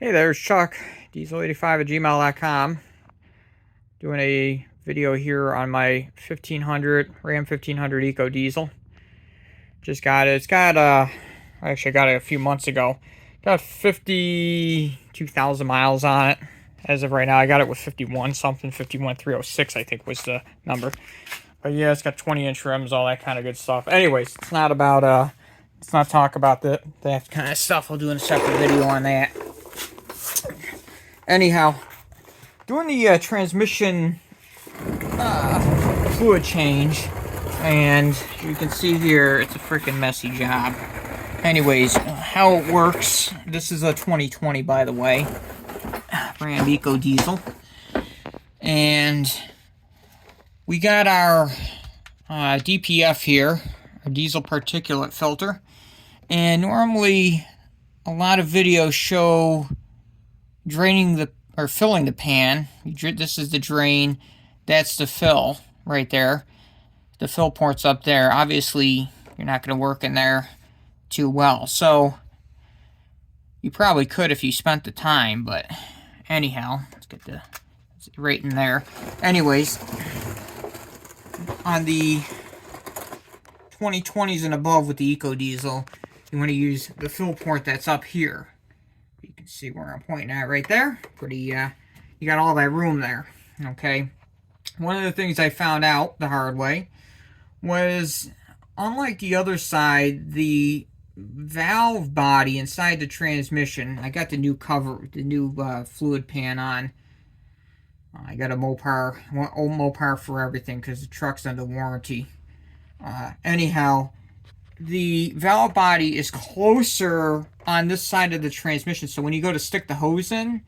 Hey there, it's Chuck, diesel85 at gmail.com, doing a video here on my 1500 RAM 1500 EcoDiesel. Just got it. I actually got it a few months ago. Got 52,000 miles on it as of right now. I got it with 51 something, 51,306 I think was the number. But yeah, it's got 20-inch rims, all that kind of good stuff. Anyways, it's not talk about that kind of stuff. I'll do a separate video on that. Anyhow, doing the transmission fluid change, and you can see here it's a freaking messy job. Anyways, how it works, this is a 2020 by the way, RAM EcoDiesel, and we got our DPF here, our diesel particulate filter, and normally a lot of videos show filling the pan. This is the drain, that's the fill right there. The fill port's up there. Obviously, you're not going to work in there too well. So, you probably could if you spent the time, but anyhow, let's get right in there. Anyways, on the 2020s and above with the EcoDiesel, you want to use the fill port that's up here. You can see where I'm pointing at right there. You got all that room there, okay? One of the things I found out the hard way was, unlike the other side, the valve body inside the transmission, I got the new cover, the new fluid pan on. I got a Mopar, old Mopar for everything because the truck's under warranty. Anyhow, the valve body is closer on this side of the transmission, so when you go to stick the hose in,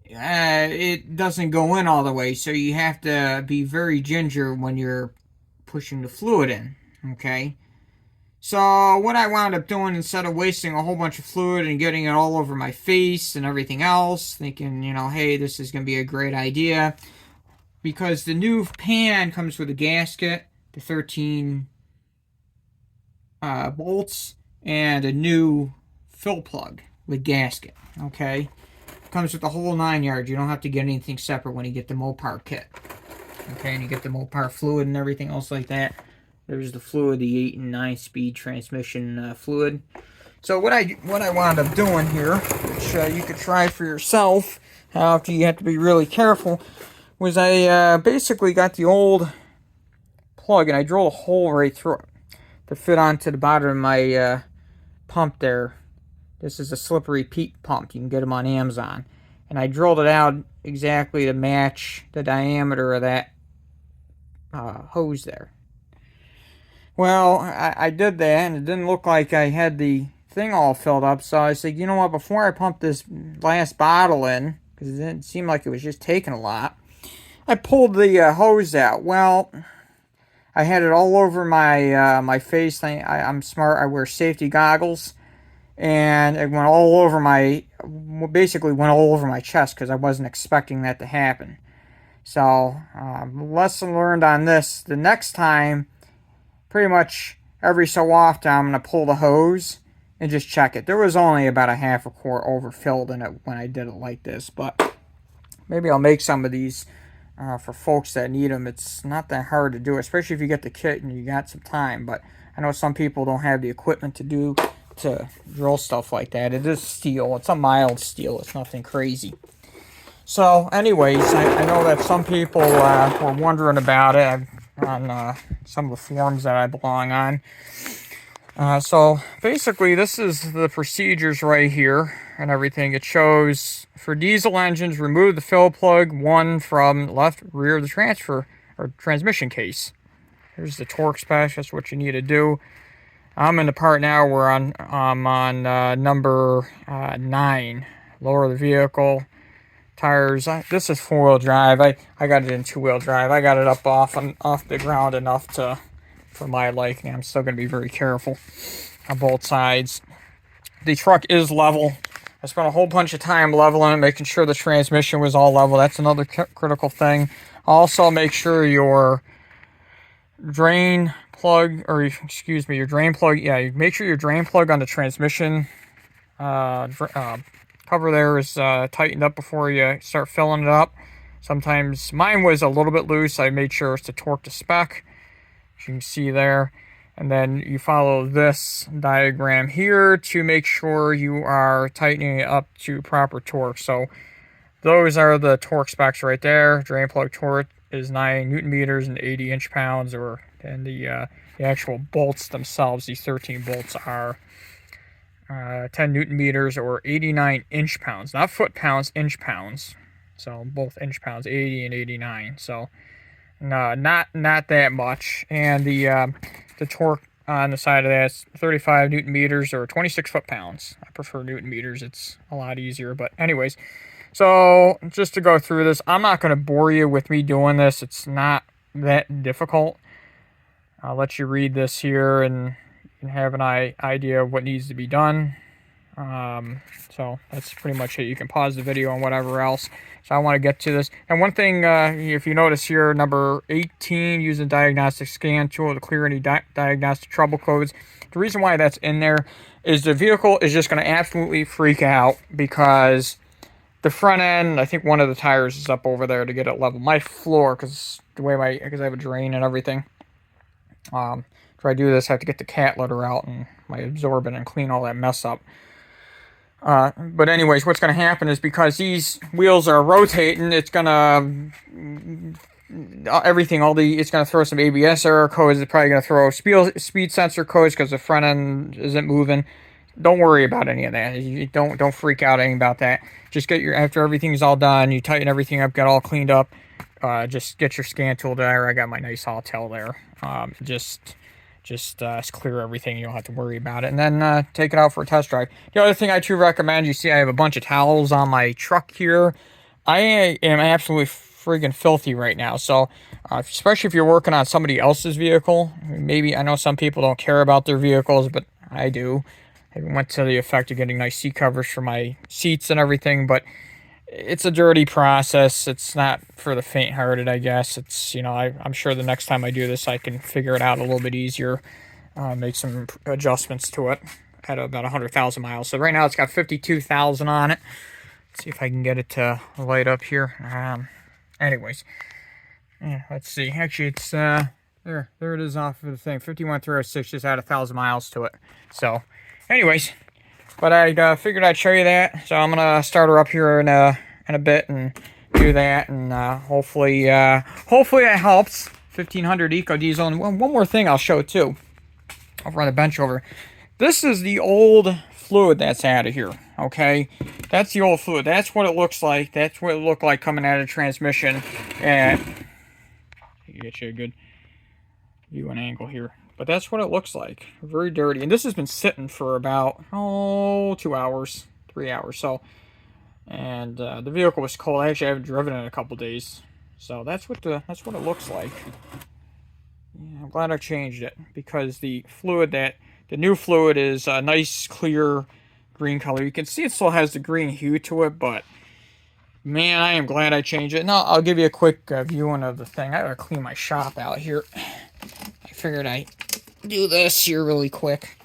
it doesn't go in all the way, so you have to be very ginger when you're pushing the fluid in, okay? So what I wound up doing, instead of wasting a whole bunch of fluid and getting it all over my face and everything else, thinking, hey, this is going to be a great idea, because the new pan comes with a gasket, the 13 bolts, and a new fill plug with gasket, okay? Comes with the whole 9 yards. You don't have to get anything separate when you get the Mopar kit, okay? And you get the Mopar fluid and everything else like that. There's the fluid, the 8 and 9 speed transmission fluid. So what I wound up doing here, which you could try for yourself, after you have to be really careful, was I basically got the old plug and I drilled a hole right through it to fit onto the bottom of my pump there. This is a slippery peak pump. You can get them on Amazon. And I drilled it out exactly to match the diameter of that hose there. Well, I did that, and it didn't look like I had the thing all filled up, so I said, you know what, before I pump this last bottle in, because it didn't seem like it was just taking a lot, I pulled the hose out. Well, I had it all over my my face. I'm smart. I wear safety goggles, and it went all over basically went all over my chest because I wasn't expecting that to happen. So, lesson learned on this: the next time, pretty much every so often, I'm gonna pull the hose and just check it. There was only about a half a quart overfilled in it when I did it like this, but maybe I'll make some of these. For folks that need them. It's not that hard to do, especially if you get the kit and you got some time, but I know some people don't have the equipment to drill stuff like that. It is steel. It's a mild steel. It's nothing crazy. So anyways, I know that some people were wondering about it on some of the forums that I belong on. So basically, this is the procedures right here and everything. It shows, for diesel engines, remove the fill plug, one from left rear of the transmission case. Here's the torque spec. That's what you need to do. I'm in the part now where I'm on number 9. Lower the vehicle. Tires. This is 4-wheel drive. I got it in 2-wheel drive. I got it up off the ground enough for my liking. I'm still going to be very careful on both sides. The truck is level. I spent a whole bunch of time leveling it, making sure the transmission was all level. That's another critical thing. Also, make sure your drain plug, your drain plug, make sure your drain plug on the transmission cover there is tightened up before you start filling it up. Sometimes mine was a little bit loose. I made sure it's to torque to spec, as you can see there. And then you follow this diagram here to make sure you are tightening it up to proper torque. So those are the torque specs right there. Drain plug torque is 9 Newton meters and 80 inch-pounds, and the actual bolts themselves, these 13 bolts, are 10 Newton meters or 89 inch-pounds, not foot-pounds, inch-pounds. So both inch-pounds, 80 and 89. So no, not that much. And the torque on the side of that is 35 Newton meters or 26 foot-pounds. I prefer Newton meters. It's a lot easier. But anyways, so just to go through this, I'm not going to bore you with me doing this. It's not that difficult. I'll let you read this here and you can have an idea of what needs to be done. So that's pretty much it. You can pause the video and whatever else. So I want to get to this. And one thing, if you notice here, number 18, use a diagnostic scan tool to clear any diagnostic trouble codes. The reason why that's in there is the vehicle is just going to absolutely freak out because the front end, I think one of the tires is up over there to get it level. My floor, because I have a drain and everything. If I do this, I have to get the cat litter out and my absorbent and clean all that mess up. But anyways, what's going to happen is because these wheels are rotating, it's going to it's going to throw some ABS error codes. It's probably going to throw speed sensor codes because the front end isn't moving. Don't worry about any of that. You don't freak out any about that. Just after everything's all done, you tighten everything up, get all cleaned up. Just get your scan tool there. I got my nice haul tail there. Just clear everything. You don't have to worry about it. And then take it out for a test drive. The other thing I do recommend, you see I have a bunch of towels on my truck here. I am absolutely friggin' filthy right now. So especially if you're working on somebody else's vehicle, maybe I know some people don't care about their vehicles, but I do. I went to the effect of getting nice seat covers for my seats and everything, but it's a dirty process. It's not for the faint-hearted, I guess. It's, I'm sure the next time I do this, I can figure it out a little bit easier, make some adjustments to it at about 100,000 miles. So right now it's got 52,000 on it. Let's see if I can get it to light up here. Anyways, yeah, let's see. Actually, it's there it is off of the thing. 51,306, just add 1,000 miles to it. So, anyways. But I figured I'd show you that, so I'm gonna start her up here in a bit and do that, and hopefully it helps. 1500 EcoDiesel, and one more thing I'll show too. Over on the bench over. This is the old fluid that's out of here. Okay, that's the old fluid. That's what it looks like. That's what it looked like coming out of transmission. And get you a good view and angle here. But that's what it looks like. Very dirty. And this has been sitting for about, 2 hours, 3 hours. So, and the vehicle was cold. Actually, I haven't driven it in a couple days. So that's what it looks like. Yeah, I'm glad I changed it because the new fluid is a nice clear green color. You can see it still has the green hue to it, but man, I am glad I changed it. Now I'll give you a quick viewing of the thing. I gotta clean my shop out here. I figured I'd do this here really quick.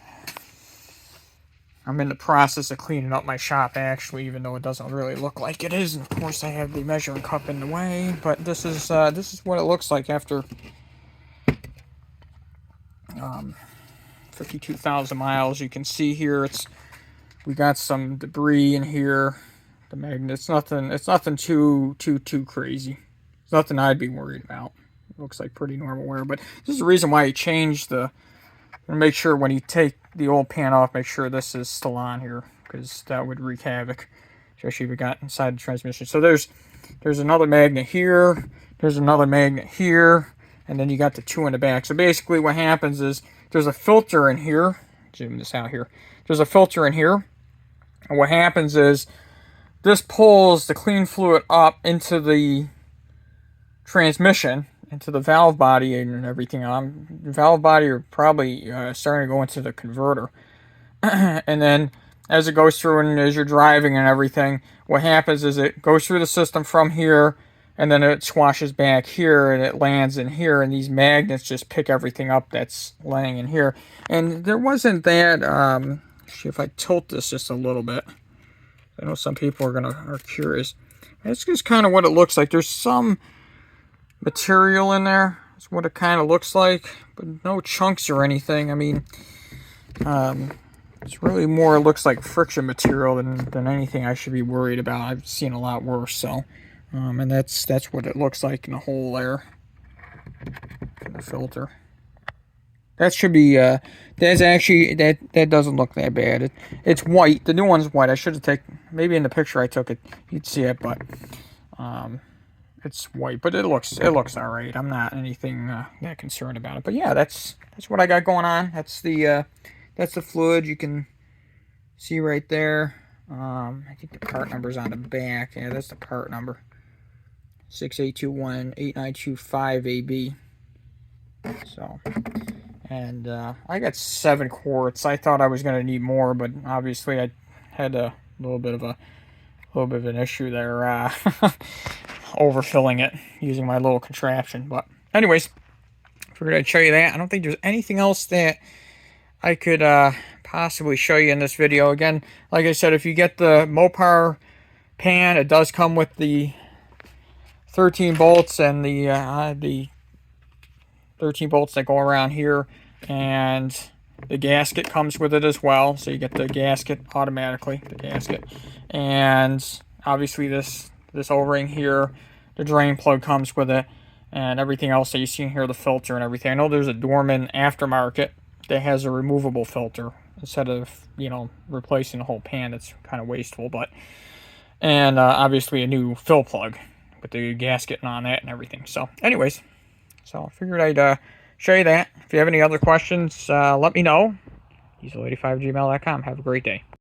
I'm in the process of cleaning up my shop, actually, even though it doesn't really look like it is. And of course, I have the measuring cup in the way, but this is what it looks like after 52,000 miles. You can see here we got some debris in here. The magnet, it's nothing too crazy. It's nothing I'd be worried about. Looks like pretty normal wear, but this is the reason why he changed make sure when you take the old pan off, make sure this is still on here, because that would wreak havoc, especially if you got inside the transmission. So there's another magnet here, there's another magnet here, and then you got the two in the back. So basically what happens is there's a filter in here. Zoom this out here. There's a filter in here, and what happens is this pulls the clean fluid up into the transmission, into the valve body and everything. The valve body are probably starting to go into the converter. And then as it goes through and as you're driving and everything, what happens is it goes through the system from here, and then it swashes back here and it lands in here, and these magnets just pick everything up that's laying in here. And there wasn't that, if I tilt this just a little bit, I know some people are curious. That's just kind of what it looks like. There's some material in there. That's what it kind of looks like, but no chunks or anything. I mean, it's really more looks like friction material than anything I should be worried about. I've seen a lot worse. So, and that's what it looks like in the hole there in the filter. That should be, that's actually, that doesn't look that bad. It's white. The new one's white. I should have taken, maybe in the picture I took it, you'd see it, but, it's white, but it looks all right. I'm not anything, that concerned about it. But yeah, that's what I got going on. That's the fluid you can see right there. I think the part number's on the back. Yeah, that's the part number. 6821-8925AB. So, and I got 7 quarts. I thought I was going to need more, but obviously I had a little bit of an issue there, overfilling it using my little contraption. But anyways, figured I'd show you that. I don't think there's anything else that I could possibly show you in this video. Again, like I said, if you get the Mopar pan, it does come with the 13 bolts and the 13 bolts that go around here, and the gasket comes with it as well. So you get the gasket automatically, and obviously this O-ring here, the drain plug comes with it, and everything else that you see in here, the filter and everything. I know there's a Dorman aftermarket that has a removable filter instead of, you know, replacing the whole pan. That's kind of wasteful, but, and obviously a new fill plug with the gasket on that and everything. So anyways, so I figured I'd show you that. If you have any other questions, let me know. diesel85@gmail.com. Have a great day.